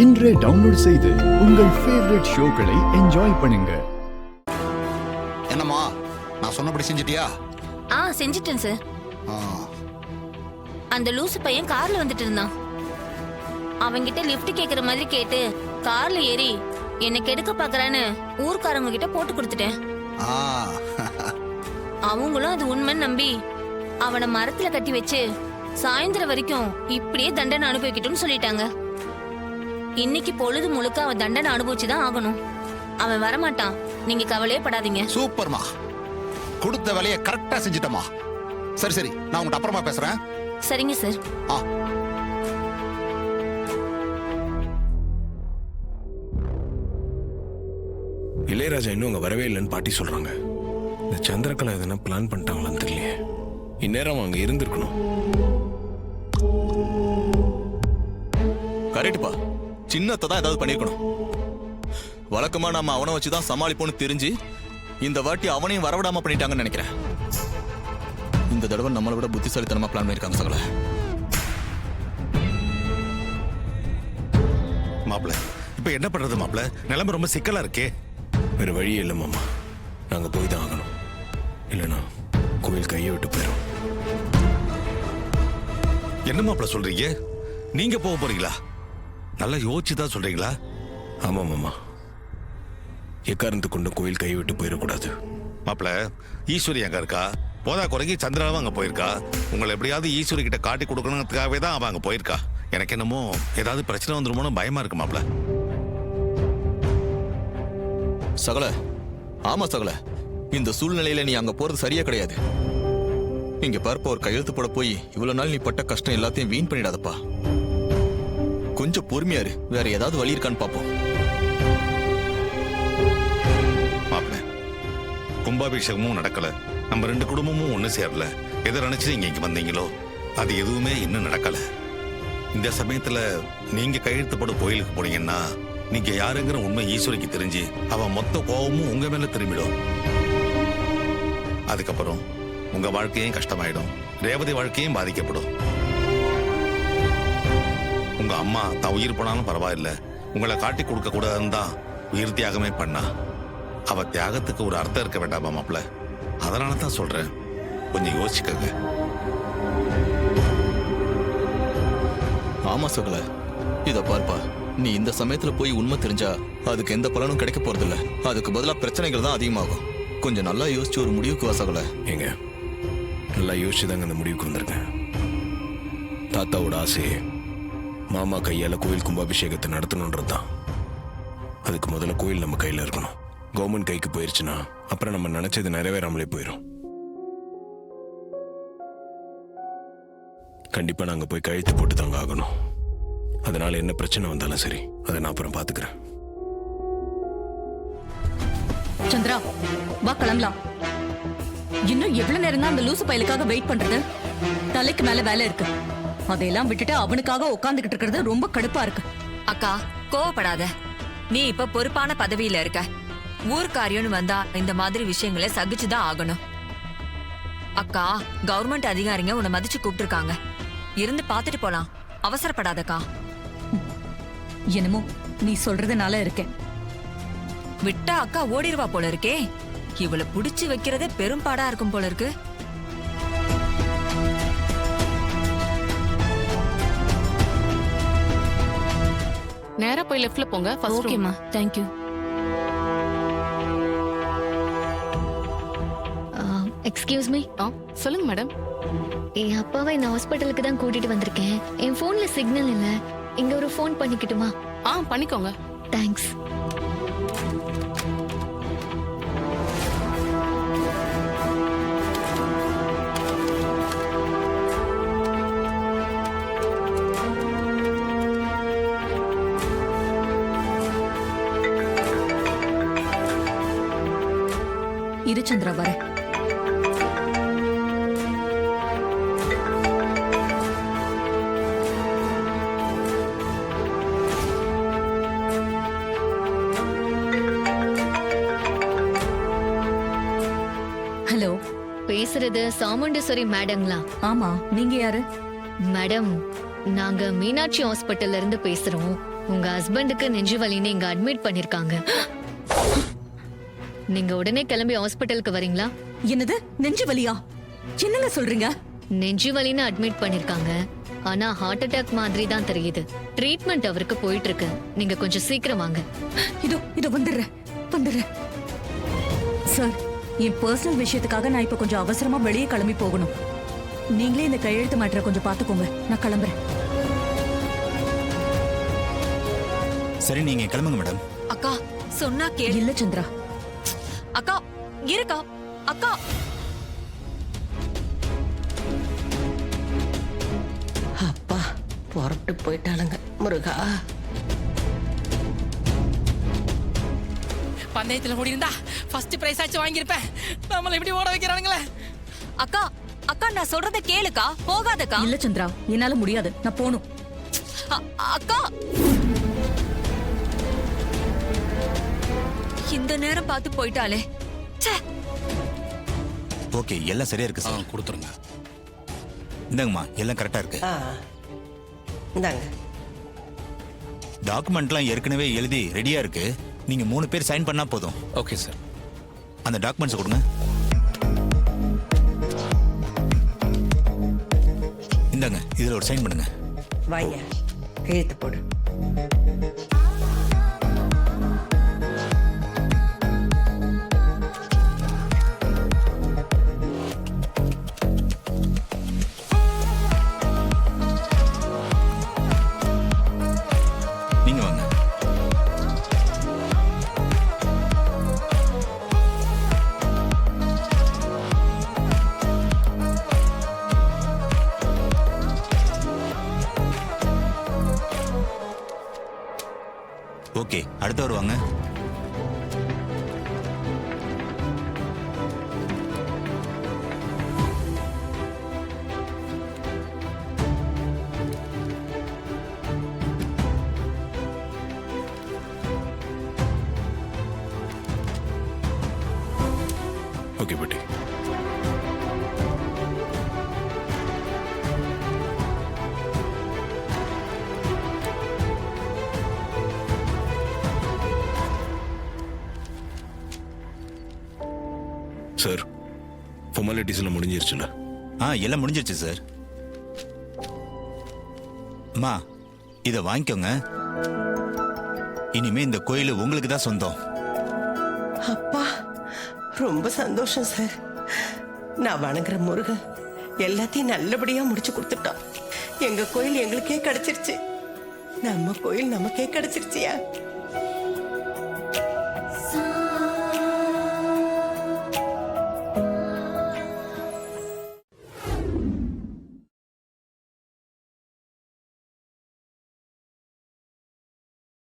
இன்றே டவுன்லோட் செய்து உங்கள் ஃபேவரட் ஷோக்களை என்ஜாய் பண்ணுங்க. என்னம்மா, நான் சொன்னபடி செஞ்சிட்டியா? செஞ்சிட்டேன் சார். அந்த லூசு பையன் கார்ல வந்துட்டு இருந்தான். அவங்கிட்ட லிஃப்ட் கேக்குற மாதிரி கேட்டு கார்ல ஏறி என்ன கெடுக்க பாக்குறான்னு ஊர்க்காரங்க கிட்ட போட்டு கொடுத்துட்டேன். அவங்களும் அது உண்மைன்னு நம்பி அவனை மரத்துல கட்டி வச்சு சாயந்தரம் வரைக்கும் இப்படியே தண்டனை அனுபவிக்கட்டும்னு சொல்லிட்டாங்க. இன்னைக்கு பொழுது முழுக்க அவன் தண்டனை அனுபவிச்சுதான் ஆகணும். அவன் வரமாட்டான், நீங்க கவலையே படாதீங்க. சூப்பர்மா, கொடுத்த வேலையை கரெக்டா செஞ்சிட்டமா. சரி சரி, நான் உங்கள்கிட்ட அப்புறமா பேசுறேன். சரிங்க சார். இளையராஜா இன்னும் அங்க வரவே இல்லைன்னு பாட்டி சொல்றாங்க. இந்த சந்திரகலா எதனா பிளான் பண்ணிட்டாங்களான்னு தெரியலையே. இந்நேரம் அங்க இருந்திருக்கணும். கரெக்டுப்பா, சின்னத்தை தான் ஏதாவது பண்ணிருக்கணும். வழக்கமா நம்ம அவனை வச்சுதான் சமாளிப்போன்னு தெரிஞ்சு இந்த வாட்டி அவனையும் வரவிடாம பண்ணிட்டாங்கன்னு நினைக்கிறேன். இந்த தடவை நம்மளை விட புத்திசாலித்தனமா பிளான் பண்ணிருக்காங்க சகல. மாப்பிள்ள, இப்ப என்ன பண்றது மாப்பிள்ள? நிலைமை ரொம்ப சிக்கலா இருக்கே. வேற வழியே இல்லை மாமா, நாங்க போய் தான் ஆகணும். இல்லைன்னா கோயில் கையை விட்டு போயிடும். என்ன மாப்பிள்ள சொல்றீங்க? நீங்க போக போறீங்களா? நல்லா யோசிச்சுதான் சொல்றீங்களா? ஆமா மாமா, எக்காரணத்து கொண்டு கோயில் கையை விட்டு போயிடக்கூடாது. மாப்பிள்ள, ஈஸ்வரி அங்க இருக்கா. போதா குறைக்கு சந்திராவும் அங்க போயிருக்கா. உங்களை எப்படியாவது ஈஸ்வரி கிட்ட காட்டி கொடுக்கணுங்கிறதுக்காகவே தான் அவன் அங்க போயிருக்கா. எனக்கு என்னமோ ஏதாவது பிரச்சனை வந்துருமோன்னு பயமா இருக்கு மாப்பிள்ள. சகல, ஆமா சகல, இந்த சூழ்நிலையில நீ அங்க போறது சரியா கிடையாது. இங்க பார்ப்ப ஒரு கையெழுத்து போட போய் இவ்வளவு நாள் நீ பட்ட கஷ்டம் எல்லாத்தையும் வீண் பண்ணிடாதப்பா. கொஞ்சம் பொறுமையா இரு, வேற ஏதாவது வழி இருக்கான்னு பாப்போம். மாப்பிள்ள, கும்பாபிஷேகமும் நடக்கல, நம்ம ரெண்டு குடும்பமும் ஒண்ணு சேரல. எதை நினைச்சு நீங்க இங்க வந்தீங்களோ அது எதுவுமே இன்னும் நடக்கல. இந்த சமயத்துல நீங்க கையெழுத்து போட கோயிலுக்கு போனீங்கன்னா நீங்க யாருங்கிற உண்மை ஈஸ்வரிக்கு தெரிஞ்சு அவன் மொத்த கோபமும் உங்க மேல திரும்பிடும். அதுக்கப்புறம் உங்க வாழ்க்கையும் கஷ்டமாயிடும், ரேவதி வாழ்க்கையும் பாதிக்கப்படும். உங்க அம்மா தான் உயிர் போனாலும் பரவாயில்ல, உங்களை காட்டி கொடுக்க கூடாதுன்னு தான் உயிர் தியாகமே பண்ணா. அவ தியாகத்துக்கு ஒரு அர்த்தம் இருக்க வேண்டாமா மாப்பிள்ள? அதனால தான் சொல்றேன், கொஞ்சம் யோசிச்சுக்கங்க. ஆமா சகல, இத பார்ப்பா, நீ இந்த சமயத்துல போய் உண்மை தெரிஞ்சா அதுக்கு எந்த பலனும் கிடைக்க போறதில்ல. அதுக்கு பதிலா பிரச்சனைகள் தான் அதிகமாகும். கொஞ்சம் நல்லா யோசிச்சு ஒரு முடிவுக்கு வா சகல. ஏங்க, நல்லா யோசிச்சு தாங்க அந்த முடிவுக்கு வந்திருக்கேன். தாத்தாவோட ஆசையே மாமா கையால கோயில் கும்பாபிஷேகத்தை நடத்தணுன்றது தான். அதுக்கு முதல்ல கோயில் நம்ம கையில இருக்கணும். கவர்மெண்ட் கைக்கு போயிருச்சுன்னா அப்புறம் நம்ம நினைச்சது நிறைவேறாமலே போயிடும். கண்டிப்பா நாங்க போய் கழுத்து போட்டு தாங்க ஆகணும். அதனால என்ன பிரச்சனை வந்தாலும் சரி, அதை நான் அப்புறம் பாத்துக்கிறேன். சந்திரா, வா கிளம்பலாம். இன்னும் எவ்வளவு நேரம் தான் அந்த லூசு பயலுக்காக வெயிட் பண்றது? தலைக்கு மேல வேலை இருக்கு, அதையெல்லாம் விட்டுட்டு அவனுக்காக உட்கார்ந்துகிட்டு இருக்கிறது ரொம்ப கடுப்பா இருக்கு. அக்கா, கோவப்படாத. நீ இப்ப பொறுப்பான பதவியில இருக்க. ஊர்க்காரியன்னு வந்தா இந்த மாதிரி விஷயங்களை சகிச்சுதான் ஆகணும். அக்கா, கவர்மெண்ட் அதிகாரிங்க உன்னை மதிச்சு கூப்பிட்டுருக்காங்க. இருந்து பாத்துட்டு போலாம், அவசரப்படாதக்கா. என்னமோ நீ சொல்றதுனால இருக்கேன். விட்டா அக்கா ஓடிடுவா போல இருக்கே. இவளை புடிச்சு வைக்கிறதே பெரும்பாடா இருக்கும் போல இருக்கு. நேரா போய் லெஃப்ட்ல போங்க. ஓகேமா, தேங்க் யூ. Excuse me. சொல்லுங்க மேடம். என் அப்பாவை இந்த ஹாஸ்பிட்டலுக்கு தான் கூட்டிட்டு வந்திருக்கேன். என் போன்ல சிக்னல் இல்ல, இங்க ஒரு போன் பண்ணிக்கிட்டுமா? பண்ணிக்கோங்க. தேங்க்ஸ். இரு சந்திரா, வர. ஹலோ, பேசுறது சாமுண்டீஸ்வரி மேடங்களா? ஆமா, நீங்க யாரு? மேடம், நாங்க மீனாட்சி ஹாஸ்பிட்டல்ல இருந்து பேசுறோம். உங்க ஹஸ்பண்டுக்கு நெஞ்சு வலின்னு இங்க அட்மிட் பண்ணிருக்காங்க. நீங்க உடனே கிளம்பி ஹாஸ்பிட்டலுக்கு வரீங்களா? என்னது நெஞ்சு வலியா? என்னங்க சொல்றீங்க? நெஞ்சு வலின்னு அட்மிட் பண்ணிருக்காங்க. ஆனா ஹார்ட் அட்டாக் மாதிரி தான் தெரியுது. ட்ரீட்மெண்ட் அவருக்கு போயிட்டு இருக்கு. நீங்க கொஞ்சம் சீக்கிரம் வாங்க. இதோ வந்துடுறேன். சார், என் பர்சனல் விஷயத்துக்காக நான் இப்ப கொஞ்சம் அவசரமா வெளியே கிளம்பி போகணும். நீங்களே இந்த கையெழுத்து மேட்டரை கொஞ்சம் பாத்துக்கோங்க. நான் கிளம்புறேன். சரி, நீங்க கிளம்புங்க மேடம். அக்கா சொன்னா கேளு. இல்ல சந்திரா, அக்கா இருக்கா? அக்கா அப்பா புறப்பட்டு போயிட்டானுங்க. முருகா, பந்தயத்துல ஓடி இருந்தா ஃபர்ஸ்ட் பிரைஸ் ஆச்சு வாங்கியிருப்பேன். நம்மள இப்படி ஓட வைக்கிறானுங்களே. அக்கா அக்கா நான் சொல்றத கேளுக்கா. போகாதக்கா. இல்ல சந்திரா, என்னால முடியாது. நான் போகணும். அக்கா இந்த நேரம் பார்த்து போயிட்டாலே. ஓகே, எல்லாம் சரியா இருக்கு சார். கொடுத்துருங்க. இந்தாங்கம்மா, எல்லாம் கரெக்டா இருக்கு. இந்தாங்க. டாக்குமெண்ட்லாம் ஏற்கனவே எழுதி ரெடியா இருக்கு. நீங்க 3 பேர் சைன் பண்ணா போதும். Okay sir. அந்த டாக்குமெண்ட்ஸ் கொடுங்க. இந்தாங்க, இதுல ஒரு சைன் பண்ணுங்க. வாங்க, கையெழுத்து போடு. நீங்க வாங்க. ஓகே, அடுத்தவர் வாங்க. ஓகே பாட்டி. சார், ஃபார்மாலிட்டிஸ் எல்லாம் முடிஞ்சிருச்சுல? எல்லாம் முடிஞ்சிருச்சு சார். அம்மா, இத வாங்கிக்கோங்க. இனிமே இந்த கோயில் உங்களுக்கு தான் சொந்தம். அப்பா, ரொம்ப சந்தோஷம் சார். நான் வணங்குற முருகன் எல்லாத்தையும் நல்லபடியா முடிச்சு கொடுத்துட்டான். எங்க கோயில் எங்களுக்கே கிடைச்சிருச்சு. நம்ம கோயில் நமக்கே கிடைச்சிருச்சியா?